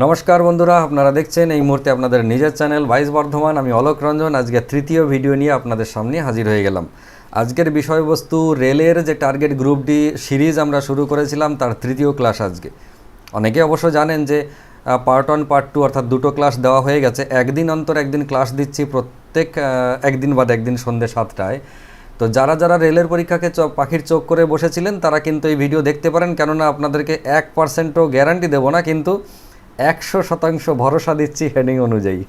নমস্কার বন্ধুরা, আপনারা দেখছেন এই মুহূর্তে আপনাদের নিজের চ্যানেল ভাইস বর্ধমান। আমি অলোক রঞ্জন আজকে তৃতীয় ভিডিও নিয়ে আপনাদের সামনে হাজির হয়ে গেলাম। আজকের বিষয়বস্তু রেলের যে টার্গেট গ্রুপ ডি সিরিজ আমরা শুরু করেছিলাম তার তৃতীয় ক্লাস আজকে। অনেকে অবশ্য জানেন যে পার্ট 1 পার্ট 2 অর্থাৎ দুটো ক্লাস দেওয়া হয়ে গেছে। একদিন অন্তর একদিন ক্লাস দিচ্ছি, প্রত্যেক একদিন বাদ একদিন সন্ধ্যে 7টায়। তো যারা যারা রেলের পরীক্ষাকে পাখির চোখ করে বসেছিলেন তারা কিন্তু এই ভিডিও দেখতে পারেন, কেননা আপনাদেরকে 1%ও গ্যারান্টি দেবো না, কিন্তু 100% ভরসা দিচ্ছি হেডিং অনুযায়ী।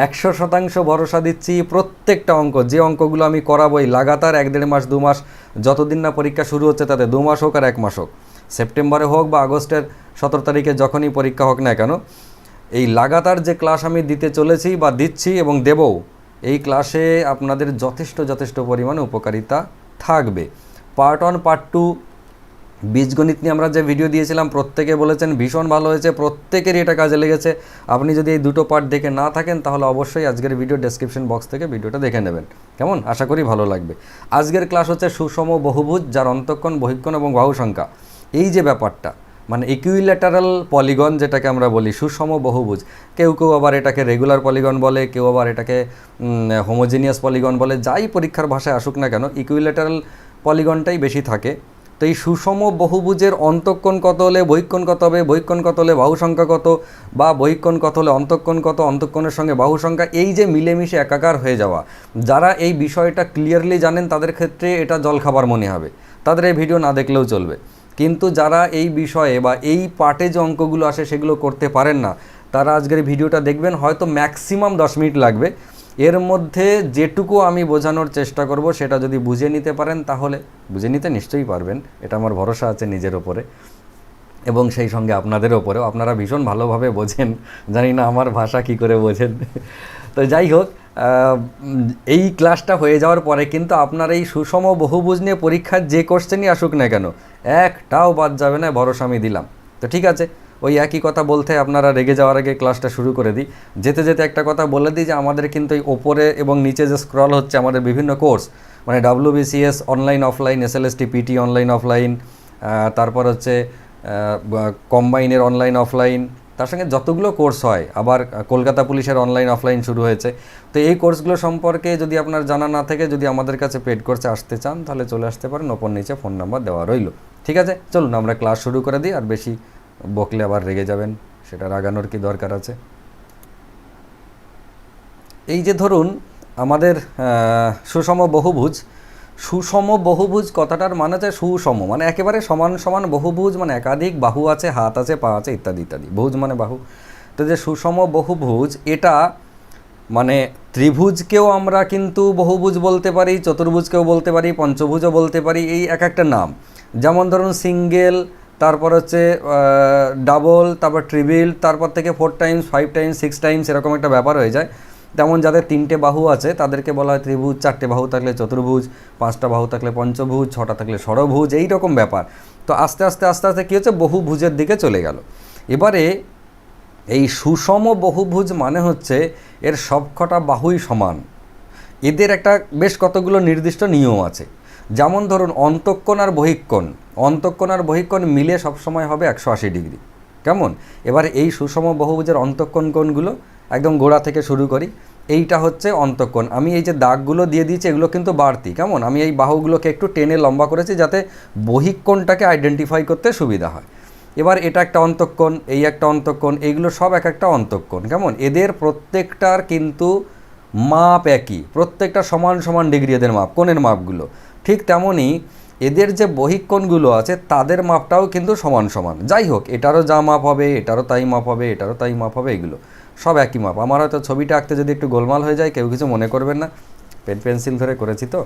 100% ভরসা দিচ্ছি। প্রত্যেকটা অঙ্ক, যে অঙ্কগুলো আমি করাবোই লাগাতার 1-1.5 মাস 2 মাস, যতদিন না পরীক্ষা শুরু হচ্ছে, তাতে 2 মাস হোক আর 1 মাস হোক, সেপ্টেম্বরে হোক বা আগস্টের 17 তারিখে যখনই পরীক্ষা হোক না কেন, এই লাগাতার যে ক্লাস আমি দিতে চলেছি বা দিচ্ছি এবং দেবও, এই ক্লাসে আপনাদের যথেষ্ট পরিমাণে উপকারিতা থাকবে। পার্ট 1 পার্ট 2 বীজগণিত নিয়ে আমরা যে ভিডিও দিয়েছিলাম, প্রত্যেকে বলেছেন ভীষণ ভালো হয়েছে, প্রত্যেকেরই এটা কাজে লেগেছে। আপনি যদি এই দুটো পার্ট দেখে না থাকেন তাহলে অবশ্যই আজকের ভিডিও ডেসক্রিপশন বক্স থেকে ভিডিওটা দেখে নেবেন। কেমন? আশা করি ভালো লাগবে। আজকের ক্লাস হচ্ছে সুষম বহুভুজ, যার অন্তঃকোণ, বহিঃকোণ এবং বাহু সংখ্যা। এই যে ব্যাপারটা, মানে ইকুইল্যাটারাল পলিগন যেটাকে আমরা বলি, সুষম বহুভুজ। কেউ আবার এটাকে রেগুলার পলিগন বলে, কেউ আবার এটাকে হোমোজিনিয়াস পলিগন বলে। যাই পরীক্ষার ভাষায় আসুক না কেন, ইকুইল্যাটারাল পলিগনটাই বেশি থাকে। তো এই সুষম বহুভুজের অন্তঃকোণ কত হলে বহিঃকোণ কত হবে, বহিঃকোণ কত হলে বাহু সংখ্যা কত, বা বহিঃকোণ কত হলে অন্তঃকোণ কত, অন্তঃকোণের সঙ্গে বাহু সংখ্যা, এই যে মিলেমিশে একাকার হয়ে যাওয়া, যারা এই বিষয়টা ক্লিয়ারলি জানেন তাদের ক্ষেত্রে এটা জলখাবার মনে হবে, তাদের এই ভিডিও না দেখলেও চলবে। কিন্তু যারা এই বিষয়ে বা এই পার্টে যে অঙ্কগুলো আসে সেগুলো করতে পারেন না, তারা আজকের ভিডিওটা দেখবেন, হয়তো ম্যাক্সিমাম 10 মিনিট লাগবে। এর মধ্যে যেটুকু আমি বোঝানোর চেষ্টা করব সেটা যদি বুঝে নিতে পারেন, তাহলে বুঝে নিতে নিশ্চয়ই পারবেন, এটা আমার ভরসা আছে নিজের ওপরে এবং সেই সঙ্গে আপনাদের ওপরেও। আপনারা ভীষণ ভালোভাবে বোঝেন, জানি না আমার ভাষা কি করে বোঝেন। তো যাই হোক, এই ক্লাসটা হয়ে যাওয়ার পরে কিন্তু আপনার এই সুষম বহুভুজ নিয়ে পরীক্ষার যে কোশ্চেনই আসুক না কেন, একটাও বাদ যাবে না, ভরসা আমি দিলাম। তো ঠিক আছে, ওই একই কথা বলতে আপনারা রেগে যাওয়ার আগে ক্লাসটা শুরু করে দিই। যেতে যেতে একটা কথা বলে দিই যে আমাদের কিন্তু এই ওপরে এবং নিচে যে স্ক্রল হচ্ছে আমাদের বিভিন্ন কোর্স, মানে WBCS online offline, SLST PT online offline, তারপর হচ্ছে কম্বাইনের অনলাইন অফলাইন, তার সঙ্গে যতগুলো কোর্স হয়, আবার কলকাতা পুলিশের অনলাইন অফলাইন শুরু হয়েছে। তো এই কোর্সগুলো সম্পর্কে যদি আপনার জানা না থাকে, যদি আমাদের কাছে পেড কোর্সে আসতে চান, তাহলে চলে আসতে পারেন, ওপর নিচে ফোন নাম্বার দেওয়া রইল। ঠিক আছে, চলুন আমরা ক্লাস শুরু করে দিই। আর বেশি বকলে আবার রেগে যাবেন, সেটা রাগানোর কি দরকার আছে। এই যে ধরুন আমাদের সুষম বহুভুজ, সুষম বহুভুজ কথাটার মানে হচ্ছে সুষম মানে একেবারে সমান সমান, বহুভুজ মানে একাধিক বাহু আছে, হাত আছে, পা আছে, ইত্যাদি ইত্যাদি, ভুজ মানে বাহু। তো যে সুষম বহুভুজ, এটা মানে ত্রিভুজকেও আমরা কিন্তু বহুভুজ বলতে পারি, চতুর্ভুজকেও বলতে পারি, পঞ্চভুজও বলতে পারি, এই এক একটা নাম। যেমন ধরুন সিঙ্গেল, তারপর হচ্ছে ডাবল, তারপর ট্রিবিল, তারপর থেকে 4 টাইমস 5 টাইমস 6 টাইমস এরকম একটা ব্যাপার হয়ে যায়। তেমন যাদের 3টে বাহু আছে তাদেরকে বলা হয় ত্রিভুজ, 4টে বাহু থাকলে চতুর্ভুজ, 5টা বাহু থাকলে পঞ্চভুজ, 6টা থাকলে ষড়ভুজ, এই রকম ব্যাপার। তো আস্তে আস্তে কী হচ্ছে, বহুভুজের দিকে চলে গেল। এবারে এই সুষম বহুভুজ মানে হচ্ছে এর সবকটা বাহুই সমান। এদের একটা বেশ কতগুলো নির্দিষ্ট নিয়ম আছে। যেমন ধরুন অন্তঃকোণ আর বহিঃকোণ, অন্তঃকোণ আর বহিঃকোণ মিলে সবসময় হবে 180 ডিগ্রি। কেমন? এবার এই সুষম বহুভুজের অন্তঃকোণ কোণগুলো একদম গোড়া থেকে শুরু করি। এইটা হচ্ছে অন্তঃকোণ। আমি এই যে দাগগুলো দিয়ে দিয়েছি এগুলো কিন্তু বাড়তি। কেমন? আমি এই বাহুগুলোকে একটু টেনে লম্বা করেছি যাতে বহিঃকোণটাকে আইডেন্টিফাই করতে সুবিধা হয়। এবার এটা একটা অন্তঃকোণ, এই একটা অন্তঃকোণ, এইগুলো সব এক একটা অন্তঃকোণ। কেমন? এদের প্রত্যেকটার কিন্তু মাপ একই, প্রত্যেকটা সমান সমান ডিগ্রি এদের মাপ, কোণের মাপগুলো। ঠিক তেমনই এদের যে বহিঃকোণগুলো আছে তাদের মাপটাও কিন্তু সমান সমান। যাই হোক, এটারও যা মাপ হবে, এটারও তাই মাপ হবে, এটারও তাই মাপ হবে, এগুলো সব একই মাপ। আমার হয়তো ছবিটা আঁকতে যদি একটু গোলমাল হয়ে যায়, কেউ কিছু মনে করবেন না, পেন পেন্সিল ধরে করেছি তো।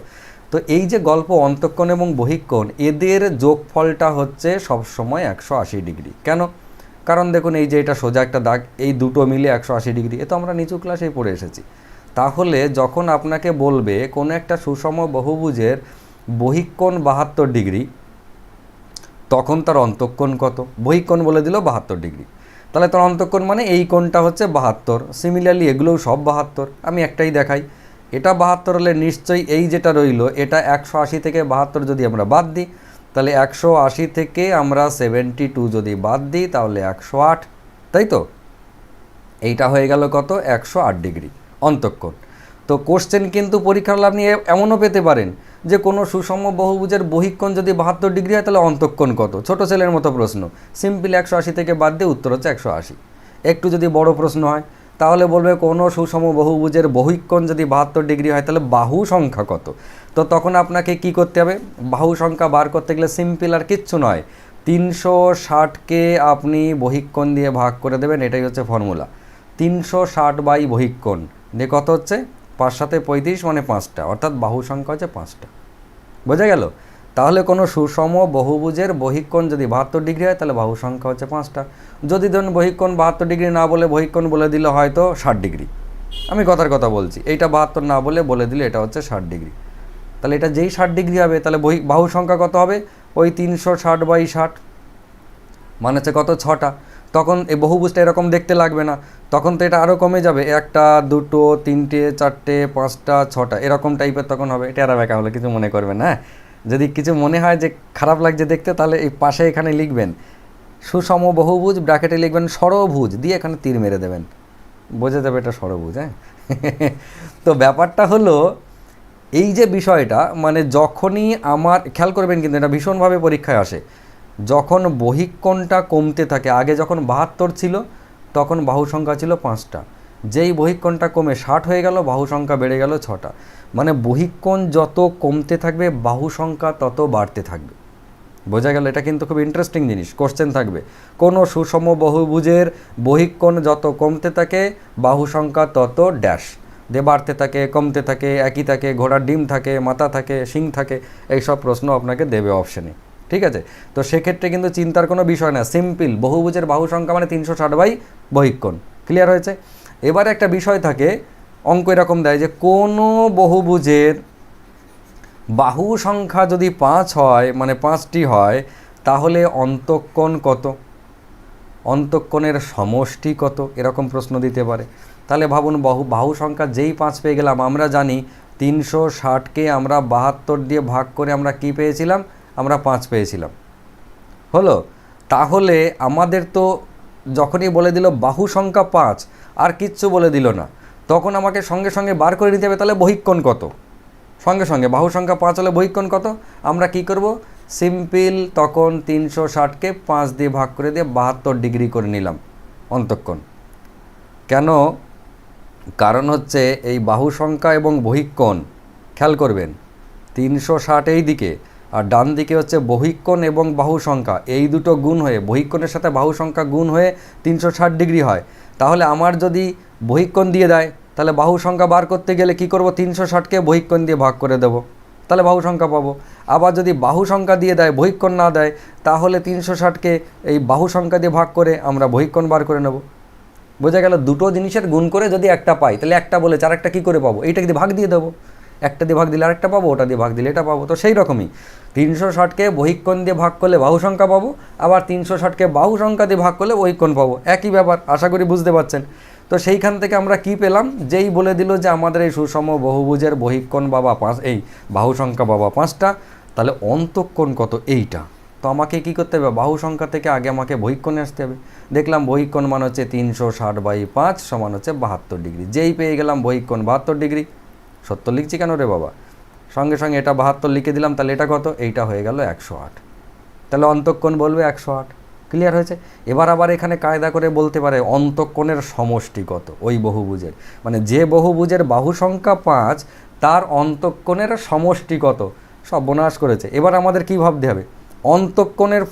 তো এই যে গল্প অন্তঃকোণ এবং বহিঃকোণ, এদের যোগফলটা হচ্ছে সবসময় 180 ডিগ্রি। কেন? কারণ দেখুন, এই যে এটা সোজা একটা দাগ, এই দুটো মিলে 180 ডিগ্রি, এ তো আমরা নিচু ক্লাসেই পড়ে এসেছি। তাহলে যখন আপনাকে বলবে কোনো একটা সুষম বহুভুজের বহিঃকোণ 72 ডিগ্রি, তখন তার অন্তঃকোণ কত? বহিঃকোণ বলে দিল 72 ডিগ্রি, তাহলে তার অন্তঃকোণ মানে এই কোণটা হচ্ছে 72। সিমিলারলি এগুলোও সব 72। আমি একটাই দেখাই, এটা 72 হলে নিশ্চয়ই এই যেটা রইল, এটা 180 থেকে 72 যদি আমরা বাদ দিই, তাহলে 180 থেকে আমরা 72 যদি বাদ দিই তাহলে 108। তাই তো? এইটা হয়ে গেল কত? 108 ডিগ্রি অন্তঃকোণ। তো কোশ্চেন কিন্তু পরীক্ষার লাভ নিয়ে এমনও পেতে পারেন যে কোনো সুষম বহুভুজের বহিঃকোণ যদি 72 ডিগ্রি হয় তাহলে অন্তঃকোণ কত? ছোট ছেলের মতো প্রশ্ন, সিম্পল 180 থেকে বাদ দিয়ে উত্তর হচ্ছে 180। একটু যদি বড় প্রশ্ন হয় তাহলে বলবে কোনো সুষম বহুভুজের বহিঃকোণ যদি 72 ডিগ্রি হয় তাহলে বাহু সংখ্যা কত? তো তখন আপনাকে কি করতে হবে? বাহু সংখ্যা বার করতে গেলে সিম্পল আর কিচ্ছু নয়, 360কে আপনি বহিঃকোণ দিয়ে ভাগ করে দেবেন, এটাই হচ্ছে ফর্মুলা। 360 বাই বহিঃকোণ দিয়ে কত হচ্ছে? 5 সাথে 35 মানে 5টা, অর্থাৎ বাহু সংখ্যা হচ্ছে 5টা। বোঝা গেল? তাহলে কোনো সুষম বহুভুজের বহিঃকোণ যদি 72 ডিগ্রি হয় তাহলে বাহু সংখ্যা হচ্ছে 5টা। যদি ধরুন বহিঃকোণ 72 ডিগ্রি না বলে বহিঃকোণ বলে দিলে হয়তো 60 ডিগ্রি, আমি কথার কথা বলছি, এইটা 72 না বলে দিলে এটা হচ্ছে 60 ডিগ্রি। তাহলে এটা যেই 60 ডিগ্রি হবে তাহলে বাহু সংখ্যা কত হবে? ওই 360 বাই 60 মানে হচ্ছে কত? 6টা। তখন এই বহুভুজটা এরকম দেখতে লাগবে না, তখন তো এটা আরও কমে যাবে, 1টা 2টো 3টে 4টে 5টা 6টা এরকম টাইপের তখন হবে। এটা আর ব্যাখ্যা হলে কিছু মনে করবেন না। যদি কিছু মনে হয় যে খারাপ লাগছে দেখতে তাহলে এই পাশে এখানে লিখবেন সুষম বহুভুজ, ব্র্যাকেটে লিখবেন ষড়ভুজ, দিয়ে এখানে তীর মেরে দেবেন, বোঝা যাবে এটা ষড়ভুজ। হ্যাঁ তো ব্যাপারটা হলো এই যে বিষয়টা, মানে যখনই আমার খেয়াল করবেন কিন্তু এটা ভীষণভাবে পরীক্ষায় আসে, যখন বহিঃকোণটা কমতে থাকে, আগে যখন 72 ছিল তখন বাহু সংখ্যা ছিল 5টা, যেই বহিঃকোণটা কমে 60 হয়ে গেল বাহু সংখ্যা বেড়ে গেল 6টা। মানে বহিঃকোণ যত কমতে থাকবে বাহু সংখ্যা তত বাড়তে থাকবে। বোঝা গেল? এটা কিন্তু খুব ইন্টারেস্টিং জিনিস, কোশ্চেন থাকবে কোনো সুষম বহুভুজের বহিঃকোণ যত কমতে থাকে বাহু সংখ্যা তত ড্যাশ দিয়ে বাড়তে থাকে, কমতে থাকে, একই থাকে, ঘোড়ার ডিম থাকে, মাথা থাকে, শিং থাকে, এইসব প্রশ্ন আপনাকে দেবে অপশানে। ঠিক আছে? তো সেক্ষেত্রে কিন্তু চিন্তার কোনো বিষয় না, সিম্পল বহুভুজের বাহু সংখ্যা মানে 360 বাই বহিঃকোণ। ক্লিয়ার হয়েছে? এবার একটা বিষয় থাকে, অঙ্ক এরকম দেয় যে কোনো বহুভুজের বাহু সংখ্যা যদি 5 হয় মানে 5টি হয় তাহলে অন্তঃকোণ কত? অন্তঃকোণের সমষ্টি কত? এরকম প্রশ্ন দিতে পারে। তাহলে ভাবুন বাহু সংখ্যা যেই 5 পেয়ে গেলাম, আমরা জানি 360কে আমরা 72 দিয়ে ভাগ করে আমরা কি পেয়েছিলাম? আমরা 5 পেয়েছিলাম। হলো? তাহলে আমাদের তো যখনই বলে দিল বাহু সংখ্যা 5 আর কিচ্ছু বলে দিল না, তখন আমাকে সঙ্গে সঙ্গে বার করে নিতে হবে তাহলে বহিঃকোণ কত। সঙ্গে সঙ্গে বাহু সংখ্যা 5 হলে বহিঃকোণ কত? আমরা কি করব? সিম্পল তখন 360কে 5 দিয়ে ভাগ করে দিয়ে 72 ডিগ্রি করে নিলাম অন্তঃকোণ। কেন? কারণ হচ্ছে এই বাহু সংখ্যা এবং বহিঃকোণ, খেয়াল করবেন 360 এই দিকে আর ডান দিকে হচ্ছে বহিঃকোণ এবং বাহু সংখ্যা, এই দুটো গুণ হয়ে বহিঃকোণের সাথে বাহু সংখ্যা গুণ হয়ে 360 ডিগ্রি হয়। তাহলে আমার যদি বহিঃকোণ দিয়ে দেয় তাহলে বাহু সংখ্যা বার করতে গেলে কি করব? 360কে বহিঃকোণ দিয়ে ভাগ করে দেব, তাহলে বাহু সংখ্যা পাবো। আবার যদি বাহু সংখ্যা দিয়ে দেয় বহিঃকোণ না দেয় তাহলে 360কে এই বাহু সংখ্যা দিয়ে ভাগ করে আমরা বহিঃকোণ বার করে নেব। বোঝা গেল? দুটো জিনিসের গুণ করে যদি একটা পাই তাহলে একটা বলেছে আরেকটা কী করে পাবো? এইটাকে দিয়ে ভাগ দিয়ে দেবো, একটা দিয়ে ভাগ দিলে আরেকটা পাবো, ওটা দিয়ে ভাগ দিলে এটা পাবো। তো সেই রকমই 360কে বহিঃকোণ দিয়ে ভাগ করলে বাহু সংখ্যা পাবো, আবার 360কে বাহু সংখ্যা দিয়ে ভাগ করলে বহিঃকোণ পাবো, একই ব্যাপার। আশা করি বুঝতে পারছেন। তো সেইখান থেকে আমরা কি পেলাম? যেই বলে দিল যে আমাদের এই সুষম বহুভুজের বহিঃকোণ বাবা 5, এই বাহু সংখ্যা বাবা 5টা, তাহলে অন্তঃকোণ কত? এইটা। তো আমাকে কি করতে হবে? বাহু সংখ্যা থেকে আগে আমাকে বহিঃকোণে আসতে হবে। দেখলাম বহিঃকোণ মান হচ্ছে 360 বাই 5 সমান হচ্ছে 72 ডিগ্রি। যেই পেয়ে গেলাম বহিঃকোণ 72 ডিগ্রি, 70 লিখছি কেন রে বাবা? সঙ্গে সঙ্গে এটা 72 লিখে দিলাম, তাহলে এটা কত? এইটা হয়ে গেল 108। তাহলে অন্তঃকোণ বলবে 108। ক্লিয়ার হয়েছে? এবার আবার এখানে কায়দা করে বলতে পারে অন্তঃকোণের সমষ্টি কত ওই বহুভুজের, মানে যে বহুভুজের বাহু সংখ্যা 5 তার অন্তঃকোণের সমষ্টি কত। সর্বনাশ করেছে। এবার আমাদের কি ভাবতে হবে? অন্তঃকোণের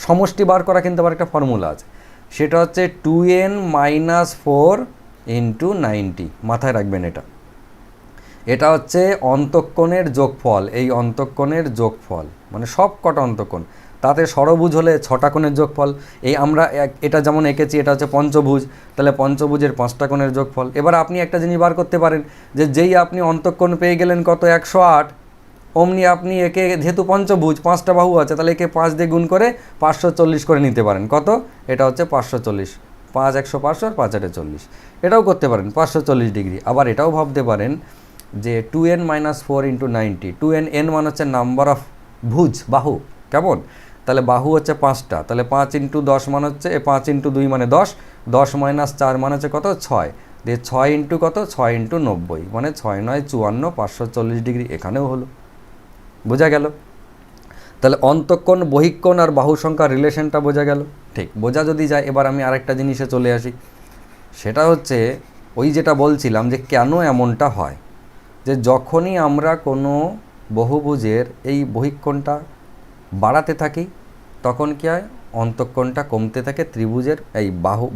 সমষ্টি বার করা কিন্তু আবার একটা ফর্মুলা আছে, সেটা হচ্ছে 2n - 4 × 90। মাথায় রাখবেন এটা। এটা হচ্ছে অন্তঃকোণের যোগফল, এই অন্তঃকোণের যোগফল মানে সব কটা অন্তঃকোণ, তাতে ষড়ভুজ হলে 6টা কোণের যোগফল। এই আমরা এটা যেমন এঁকেছি এটা হচ্ছে পঞ্চভুজ, তাহলে পঞ্চভুজের 5টা কোণের যোগফল। এবার আপনি একটা জিনিস বার করতে পারেন যে যেই আপনি অন্তঃকোণ পেয়ে গেলেন কত? 108, অমনি আপনি একে যেহেতু পঞ্চভুজ 5টা বাহু আছে তাহলে একে 5 দিয়ে গুণ করে 540 করে নিতে পারেন। কত? এটা হচ্ছে 540, 5 100 500 আর 5 8 40, এটাও করতে পারেন 540 ডিগ্রি। আবার এটাও ভাবতে পারেন যে 2n - 4 × 90, 2n, n মান হচ্ছে নাম্বার অফ ভুজ, বাহু, কেমন? তাহলে বাহু হচ্ছে 5টা, তাহলে 5 × 10 মানে হচ্ছে 5 × 2 মানে 10, 10 - 4 মানে হচ্ছে কত 6, দিয়ে 6 ইন্টু কত 6 × 90 মানে 6 × 9 = 54, 540 ডিগ্রি এখানেও হলো। বোঝা গেল? তাহলে অন্তঃকোণ বহিঃকোণ আর বাহু সংখ্যার রিলেশনটা বোঝা গেল। ঠিক বোঝা যদি যায়, এবার আমি আরেকটা জিনিসে চলে আসি, সেটা হচ্ছে ওই যেটা বলছিলাম যে কেন এমনটা হয়, যে যখনই আমরা কোনো বহুভুজের এই বহিঃকোণটা বাড়াতে থাকি তখন কী হয়, অন্তঃকোণটা কমতে থাকে, ত্রিভুজের এই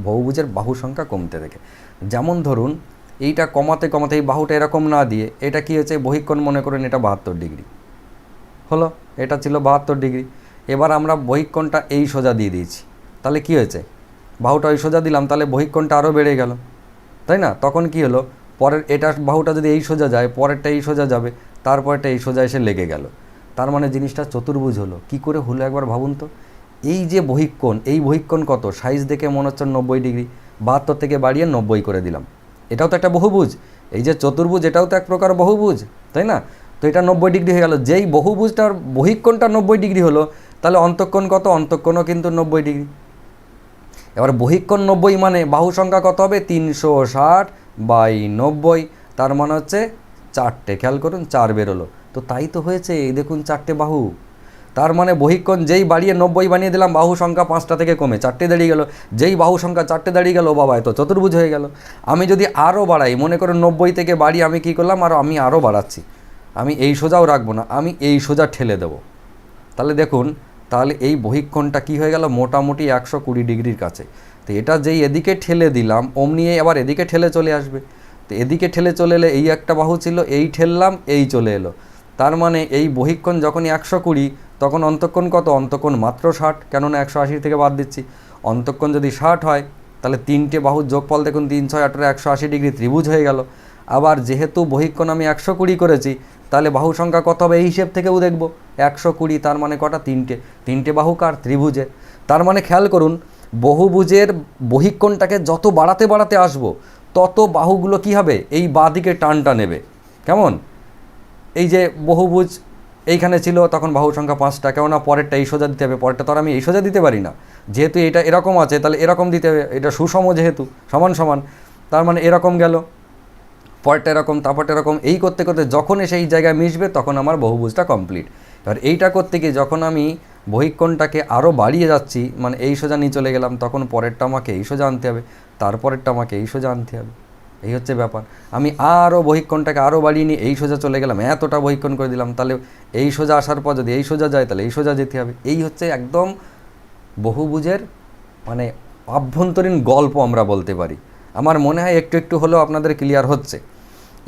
বহুভুজের বাহু সংখ্যা কমতে থাকে। যেমন ধরুন এইটা কমাতে কমাতে এই বাহুটা এরকম না দিয়ে এটা কী হয়েছে, বহিঃকোণ মনে করেন এটা 72 ডিগ্রি হলো, এটা ছিল 72 ডিগ্রি। এবার আমরা বহিঃকোণটা এই সোজা দিয়ে দিয়েছি, তাহলে কি হয়েছে, বাহুটা ওই সোজা দিলাম, তাহলে বহিঃকোণটা আরও বেড়ে গেল, তাই না? তখন কি হলো, পরের এটা বাহুটা যদি এই সোজা যায়, পরেরটা এই সোজা যাবে, তারপরটা এই সোজা এসে লেগে গেল, তার মানে জিনিসটা চতুর্ভুজ হলো। কি করে হলো একবার ভাবুন তো। এই যে বহিঃকোণ, এই বহিঃকোণ কত, সাইজ দেখে মনে হচ্ছে 90 ডিগ্রি, 72 থেকে বাড়িয়ে 90 করে দিলাম, এটাও তো একটা বহুভুজ। এই যে চতুর্ভুজ এটাও তো এক প্রকার বহুভুজ, তাই না? তো এটা 90 ডিগ্রি হয়ে গেল। যেই বহুভুজটার বহিঃকোণটা 90 ডিগ্রি হলো, তাহলে অন্তঃকোণ কত, অন্তঃকোণও কিন্তু 90 ডিগ্রি। এবার বহিঃকোণ 90 মানে বাহু সংখ্যা কত হবে, 360/90, তার মানে হচ্ছে 4টে, খেয়াল করুন 4 বেরোলো। তো তাই তো হয়েছে, এই দেখুন 4টে বাহু। তার মানে বহিঃকোণ যেই বাড়িয়ে 90 বানিয়ে দিলাম, বাহু সংখ্যা 5টা থেকে কমে 4টে দাঁড়িয়ে গেল। যেই বাহু সংখ্যা 4টে দাঁড়িয়ে গেল, বাবা এত চতুর্ভুজ হয়ে গেল। আমি যদি আরও বাড়াই, মনে করুন 90 থেকে বাড়িয়ে আমি কী করলাম, আমি আরও বাড়াচ্ছি, আমি এই সোজাও রাখবো না, আমি এই সোজা ঠেলে দেবো, তাহলে দেখুন, তাহলে এই বহিঃকোণটা কী হয়ে গেল, মোটামুটি 120 ডিগ্রির কাছে। তো এটা যেই এদিকে ঠেলে দিলাম, অমনি আবার এদিকে ঠেলে চলে আসবে। তো এদিকে ঠেলে চলে এলে, এই একটা বাহু ছিল, এই ঠেললাম, এই চলে এলো, তার মানে এই বহিঃকোণ যখনই 120, তখন অন্তঃকোণ কত, অন্তঃকোণ মাত্র 60, কেননা 180 থেকে বাদ দিচ্ছি। অন্তঃকোণ যদি 60 হয়, তাহলে 3টে বাহুর যোগফল দেখুন, 3 6 18 180 ডিগ্রি ত্রিভুজ হয়ে গেল। আবার যেহেতু বহিঃকোণ আমি 120 করেছি, তাহলে বাহু সংখ্যা কত হবে, এই হিসেব থেকেও দেখব 120, তার মানে কটা, 3টে বাহু কার, ত্রিভুজের। তার মানে খেয়াল করুন, বহুভুজের বহিঃকোণটাকে যত বাড়াতে বাড়াতে আসবো, তত বাহুগুলো কি হবে, এই বাঁ দিকে টানটা নেবে। কেমন, এই যে বহুভুজ এইখানে ছিল, তখন বাহু সংখ্যা 5টা, কেননা পরেরটা এই সোজা দিতে হবে, পরেরটা তো আর আমি এই সোজা দিতে পারি না, যেহেতু এটা এরকম আছে, তাহলে এরকম দিতে হবে, এটা সুষম যেহেতু সমান সমান, তার মানে এরকম গেল, পরেরটা এরকম, তারপরটা এরকম, এই করতে করতে যখন সেই জায়গায় মিশবে, তখন আমার বহুভুজটা কমপ্লিট। এবার এইটা করতে গিয়ে যখন আমি বহিঃকোণটাকে আরও বাড়িয়ে যাচ্ছি, মানে এই সোজা নিয়ে চলে গেলাম, তখন পরেরটা আমাকে এই সোজা আনতে হবে, তারপরেরটা আমাকে এই সোজা আনতে হবে, এই হচ্ছে ব্যাপার। আমি আরও বহিঃকোণটাকে আরও বাড়িয়ে নিয়ে এই সোজা চলে গেলাম, এতটা বহিঃকোণ করে দিলাম, তাহলে এই সোজা আসার পর যদি এই সোজা যায়, তাহলে এই সোজা যেতে হবে। এই হচ্ছে একদম বহুভুজের মানে আভ্যন্তরীণ গল্প আমরা বলতে পারি। আমার মনে হয় একটু একটু হলেও আপনাদের ক্লিয়ার হচ্ছে।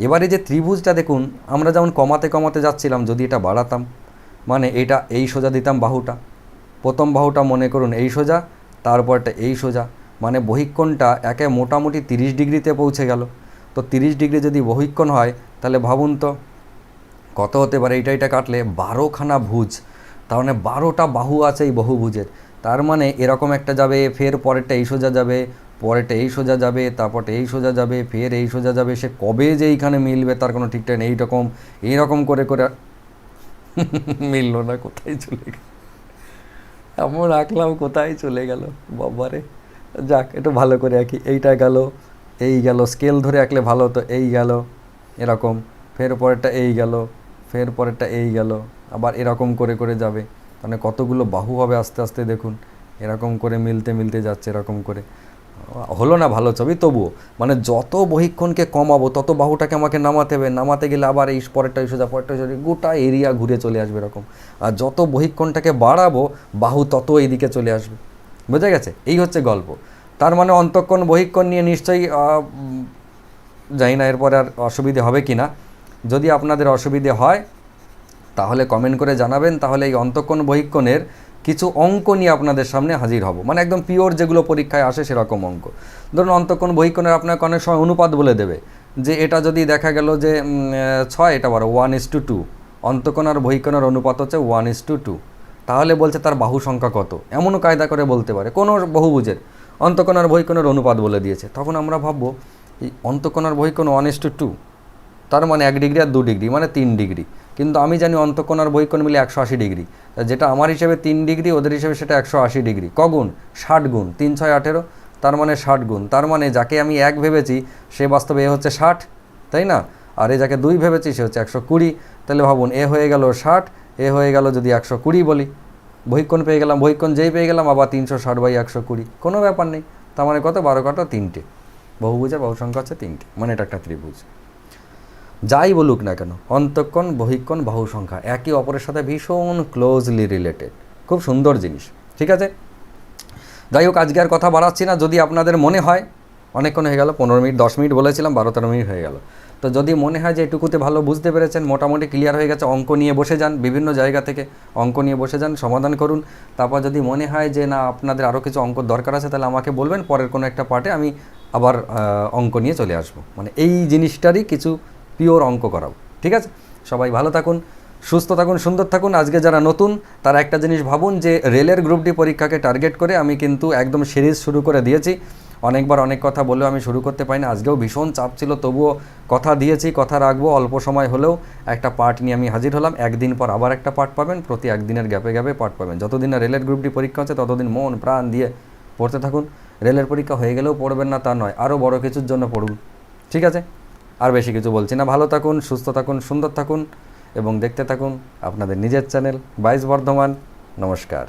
এবারে যে ত্রিভুজটা দেখুন, আমরা যেমন কমাতে কমাতে যাচ্ছিলাম, যদি এটা বাড়াতাম, মানে এটা এই সোজা দিতাম বাহুটা, প্রথম বাহুটা মনে করুন এই সোজা, তারপরটা এই সোজা, মানে বহিঃকোণটা একে মোটামুটি 30 ডিগ্রিতে পৌঁছে গেল। তো 30 ডিগ্রি যদি বহিঃকোণ হয়, তাহলে ভাবুন তো কত হতে পারে, এটা কাটলে 12খানা ভুজ, তার মানে 12টা বাহু আছে এই বহুভুজের। তার মানে এরকম একটা যাবে, ফের পরেরটা এই সোজা যাবে, পরেরটা এই সোজা যাবে, তারপরটা এই সোজা যাবে, ফের এই সোজা যাবে, সে কবে যে এইখানে মিলবে তার কোনো ঠিকঠাক নেই। এইরকম করে করে মিললো না, কোথায় চলে গেল, এমন রাখলাম কোথায় চলে গেল বাবারে। যাক, একটু ভালো করে আঁকি, এইটা গেল, এই গেল, স্কেল ধরে আঁকলে ভালো হতো, এই গেল এরকম, ফের পরেরটা এই গেল, ফের পরেরটা এই গেল, আবার এরকম করে করে যাবে, মানে কতগুলো বাহু হবে আস্তে আস্তে দেখুন, এরকম করে মিলতে মিলতে যাচ্ছে, এরকম করে হলো না ভালো ছবি। তবুও মানে যত বহিঃকোণকে কমাবো, তত বাহুটাকে আমাকে নামাতে হবে, নামাতে গেলে আবার এই পরেরটা সোজা, পরেরটা সোজা, গোটা এরিয়া ঘুরে চলে আসবে এরকম। আর যত বহিঃকোণটাকে বাড়াবো, বাহু তত এইদিকে চলে আসবে। বোঝা গেছে, এই হচ্ছে গল্প। তার মানে অন্তঃকোণ বহিঃকোণ নিয়ে নিশ্চয়ই জানি না এরপরে আর অসুবিধে হবে কি না। যদি আপনাদের অসুবিধে হয় তাহলে কমেন্ট করে জানাবেন, তাহলে এই অন্তঃকোণ বহিঃকোণের কিছু অঙ্ক নিয়ে আপনাদের সামনে হাজির হব, মানে একদম পিওর যেগুলো পরীক্ষায় আসে সেরকম অঙ্ক। ধরুন অন্তঃকোণ বহিঃকোণের আপনাকে অনেক সময় অনুপাত বলে দেবে, যে এটা যদি দেখা গেল যে 6, এটা বড় 1:2, অন্তঃকোণ আর বহিঃকোণের অনুপাত হচ্ছে 1:2, তাহলে বলছে তার বাহু সংখ্যা কত, এমনও কায়দা করে বলতে পারে। কোনো বহুভুজের অন্তঃকোণ আর বহিঃকোণের অনুপাত বলে দিয়েছে, তখন আমরা ভাববো এই অন্তঃকোণ আর বহিঃকোণ 1:2, তার মানে 1 ডিগ্রি আর 2 ডিগ্রি মানে 3 ডিগ্রি, কিন্তু আমি জানি অন্তঃকোণ আর বহিঃকোণ মিলে 180 ডিগ্রি, যেটা আমার হিসেবে 3 ডিগ্রি, ওদের হিসেবে সেটা 180 ডিগ্রি। কগুণ? 60 গুণ, 3 6 18, তার মানে 60 গুণ। তার মানে যাকে আমি 1 ভেবেছি সে বাস্তবে এ হচ্ছে 60, তাই না? আর এ যাকে 2 ভেবেছি সে হচ্ছে 120। তাহলে ভাবুন, এ হয়ে গেল 60, এ হয়ে গেল যদি 120 বলি, বহিঃকোণ পেয়ে গেলাম, বহিঃকোণ যেই পেয়ে গেলাম আবার 360/120, কোনো ব্যাপার নেই। তার মানে কত? 12 কাটা 3টে। বহুভুজের বহু সংখ্যা হচ্ছে 3টে, মানে এটা একটা ত্রিভুজ। যাই বলুক না কেন, অন্তঃকোণ বহিঃকোণ বাহু সংখ্যা একে অপরের সাথে ভীষণ ক্লোজলি রিলেটেড, খুব সুন্দর জিনিস। ঠিক আছে, যাই হোক, আজকে আর কথা বাড়াচ্ছি না। যদি আপনাদের মনে হয়, অনেকক্ষণ হয়ে গেল, 15 মিনিট 10 মিনিট বলেছিলাম, 12-13 মিনিট হয়ে গেল। তো যদি মনে হয় যে এটুকুতে ভালো বুঝতে পেরেছেন, মোটামুটি ক্লিয়ার হয়ে গেছে, অঙ্ক নিয়ে বসে যান, বিভিন্ন জায়গা থেকে অঙ্ক নিয়ে বসে যান, সমাধান করুন। তারপর যদি মনে হয় যে না আপনাদের আরও কিছু অঙ্ক দরকার আছে, তাহলে আমাকে বলবেন, পরের কোনো একটা পার্টে আমি আবার অঙ্ক নিয়ে চলে আসবো, মানে এই জিনিসটারই কিছু পিওর অঙ্ক করাবো। ঠিক আছে, সবাই ভালো থাকুন, সুস্থ থাকুন, সুন্দর থাকুন। আজকে যারা নতুন তারা একটা জিনিস ভাবুন যে রেলের গ্রুপ ডি পরীক্ষাকে টার্গেট করে আমি কিন্তু একদম সিরিজ শুরু করে দিয়েছি। অনেকবার অনেক কথা বললেও আমি শুরু করতে পারি না, আজকেও ভীষণ চাপ ছিল, তবুও কথা দিয়েছি, কথা রাখবো। অল্প সময় হলেও একটা পার্ট নিয়ে আমি হাজির হলাম। একদিন পর আবার একটা পার্ট পাবেন, প্রতি একদিনের গ্যাপে গ্যাপে পার্ট পাবেন। যতদিন না রেলের গ্রুপ ডি পরীক্ষা হচ্ছে ততদিন মন প্রাণ দিয়ে পড়তে থাকুন। রেলের পরীক্ষা হয়ে গেলেও পড়বেন না তা নয়, আরও বড় কিছুর জন্য পড়ুন। ঠিক আছে, আর বেশি কিছু বলছি না। ভালো থাকুন, সুস্থ থাকুন, সুন্দর থাকুন এবং দেখতে থাকুন আপনাদের নিজের চ্যানেল 22 বর্ধমান। নমস্কার।